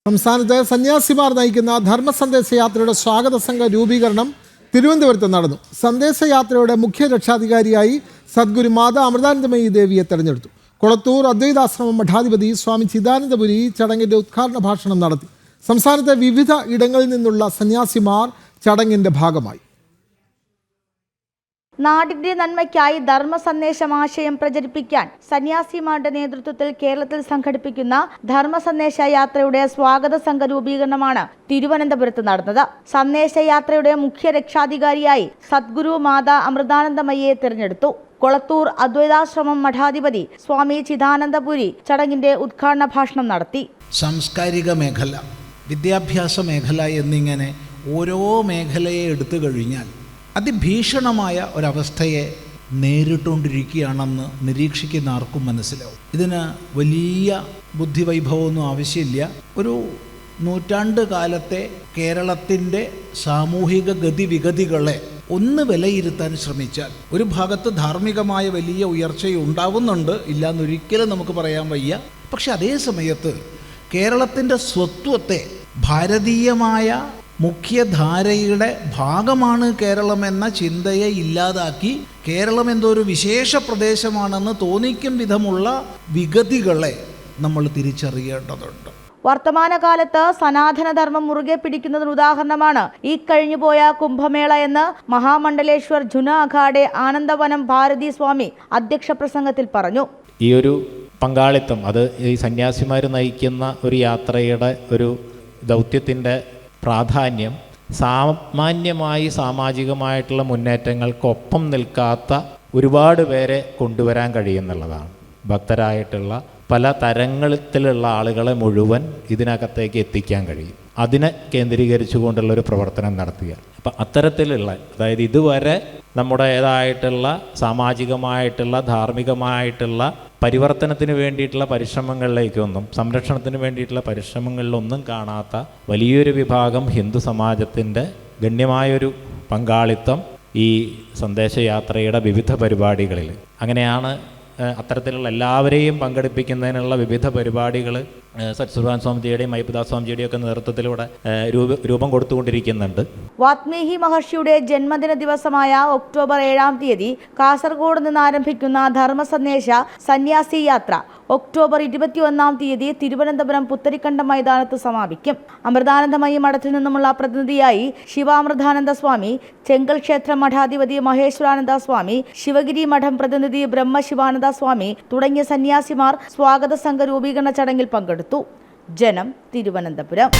സംസ്ഥാനത്തെ സന്യാസിമാർ നയിക്കുന്ന ധർമ്മസന്ദേശയാത്രയുടെ സ്വാഗത സംഘ രൂപീകരണം തിരുവനന്തപുരത്ത് നടന്നു. സന്ദേശയാത്രയുടെ മുഖ്യ രക്ഷാധികാരിയായി സദ്ഗുരു മാതാ അമൃതാനന്ദമയി ദേവിയെ തെരഞ്ഞെടുത്തു. കൊളത്തൂർ അദ്വൈതാശ്രമം മഠാധിപതി സ്വാമി ചിദാനന്ദപുരി ചടങ്ങിന്റെ ഉദ്ഘാടന ഭാഷണം നടത്തി. സംസ്ഥാനത്തെ വിവിധ ഇടങ്ങളിൽ നിന്നുള്ള സന്യാസിമാർ ചടങ്ങിന്റെ ഭാഗമായി. നാടിന്റെ നന്മയ്ക്കായി ധർമ്മ സന്ദേശം ആശയം പ്രചരിപ്പിക്കാൻ സന്യാസിമാരുടെ നേതൃത്വത്തിൽ കേരളത്തിൽ സംഘടിപ്പിക്കുന്ന ധർമ്മ സന്ദേശ യാത്രയുടെ സ്വാഗത സംഘ രൂപീകരണമാണ് തിരുവനന്തപുരത്ത് നടന്നത്. സന്ദേശയാത്രയുടെ മുഖ്യ രക്ഷാധികാരിയായി സദ്ഗുരു മാതാ അമൃതാനന്ദമയിയെ തിരഞ്ഞെടുത്തു. കൊളത്തൂർ അദ്വൈതാശ്രമം മഠാധിപതി സ്വാമി ചിദാനന്ദപുരി ചടങ്ങിന്റെ ഉദ്ഘാടന ഭാഷണം നടത്തി. സാംസ്കാരിക മേഖല, വിദ്യാഭ്യാസ മേഖല എന്നിങ്ങനെ ഓരോ മേഖലയെ എടുത്തു കഴിഞ്ഞാൽ അതിഭീഷണമായ ഒരവസ്ഥയെ നേരിട്ടുകൊണ്ടിരിക്കുകയാണെന്ന് നിരീക്ഷിക്കുന്ന ആർക്കും മനസ്സിലാവും. ഇതിന് വലിയ ബുദ്ധിവൈഭവമൊന്നും ആവശ്യമില്ല. ഒരു നൂറ്റാണ്ട് കാലത്തെ കേരളത്തിൻ്റെ സാമൂഹിക ഗതിവിഗതികളെ ഒന്ന് വിലയിരുത്താൻ ശ്രമിച്ചാൽ ഒരു ഭാഗത്ത് ധാർമ്മികമായ വലിയ ഉയർച്ചയുണ്ടാവുന്നുണ്ട്, ഇല്ലാന്നൊരിക്കലും നമുക്ക് പറയാൻ വയ്യ. പക്ഷെ അതേ സമയത്ത് കേരളത്തിൻ്റെ സ്വത്വത്തെ, ഭാരതീയമായ മുഖ്യധാരയുടെ ഭാഗമാണ് കേരളം എന്ന ചിന്തയെ ഇല്ലാതാക്കി കേരളം എന്തോ ഒരു വിശേഷ പ്രദേശമാണെന്ന് തോന്നിക്കും വിധമുള്ള വിഗതികളെ നമ്മൾ തിരിച്ചറിയേണ്ടതുണ്ട്. വർത്തമാനകാലത്ത് സനാതനധർമ്മം മുറുകെ പിടിക്കുന്നതിന് ഉദാഹരണമാണ് ഈ കഴിഞ്ഞുപോയ കുംഭമേള എന്ന് മഹാമണ്ഡലേശ്വർ ജുന അഖാഡെ ആനന്ദവനം ഭാരതി സ്വാമി അധ്യക്ഷ പ്രസംഗത്തിൽ പറഞ്ഞു. ഈ ഒരു പങ്കാളിത്തം, അത് ഈ സന്യാസിമാർ നയിക്കുന്ന ഒരു യാത്രയുടെ ഒരു ദൗത്യത്തിൻ്റെ പ്രാധാന്യം സാമാന്യമായി സാമാജികമായിട്ടുള്ള മുന്നേറ്റങ്ങൾക്കൊപ്പം നിൽക്കാത്ത ഒരുപാട് പേരെ കൊണ്ടുവരാൻ കഴിയുന്നുള്ളതാണ്. ഭക്തരായിട്ടുള്ള പല തരങ്ങളിലുള്ള ആളുകളെ മുഴുവൻ ഇതിനകത്തേക്ക് എത്തിക്കാൻ കഴിയും. അതിനെ കേന്ദ്രീകരിച്ചുകൊണ്ടുള്ള ഒരു പ്രവർത്തനം നടത്തുക. അപ്പം അത്തരത്തിലുള്ള, അതായത് ഇതുവരെ നമ്മുടേതായിട്ടുള്ള സാമാജികമായിട്ടുള്ള ധാർമ്മികമായിട്ടുള്ള പരിവർത്തനത്തിന് വേണ്ടിയിട്ടുള്ള പരിശ്രമങ്ങളിലേക്കൊന്നും, സംരക്ഷണത്തിന് വേണ്ടിയിട്ടുള്ള പരിശ്രമങ്ങളിലൊന്നും കാണാത്ത വലിയൊരു വിഭാഗം ഹിന്ദു സമാജത്തിൻ്റെ ഗണ്യമായൊരു പങ്കാളിത്തം ഈ സന്ദേശയാത്രയുടെ വിവിധ പരിപാടികളിൽ. അങ്ങനെയാണ് അത്തരത്തിലുള്ള എല്ലാവരെയും പങ്കെടുപ്പിക്കുന്നതിനുള്ള വിവിധ പരിപാടികൾ സത്സുർബാൻ സ്വാമിജിയുടെയും മൈപുദാസ് സ്വാമിജിയുടെയും ഒക്കെ നേതൃത്വത്തിലൂടെ രൂപം കൊടുത്തുകൊണ്ടിരിക്കുന്നുണ്ട്. വാത്മീകി മഹർഷിയുടെ ജന്മദിന ദിവസമായ ഒക്ടോബർ 7-ാം തീയതി കാസർഗോഡ് നിന്ന് ആരംഭിക്കുന്ന ധർമ്മ സന്ദേശ സന്യാസി യാത്ര ഒക്ടോബർ 21-ാം തീയതി തിരുവനന്തപുരം പുത്തരിക്കണ്ടം മൈതാനത്ത് സമാപിക്കും. അമൃതാനന്ദമയി മഠത്തിൽ നിന്നുമുള്ള പ്രതിനിധിയായി ശിവാമൃതാനന്ദ സ്വാമി, ചെങ്കൽ ക്ഷേത്രം മഠാധിപതി മഹേശ്വരാനന്ദ സ്വാമി, ശിവഗിരി മഠം പ്രതിനിധി ബ്രഹ്മശിവാനന്ദ സ്വാമി തുടങ്ങിയ സന്യാസിമാർ സ്വാഗത സംഘ രൂപീകരണ ചടങ്ങിൽ പങ്കെടുത്തു. ജനം, തിരുവനന്തപുരം.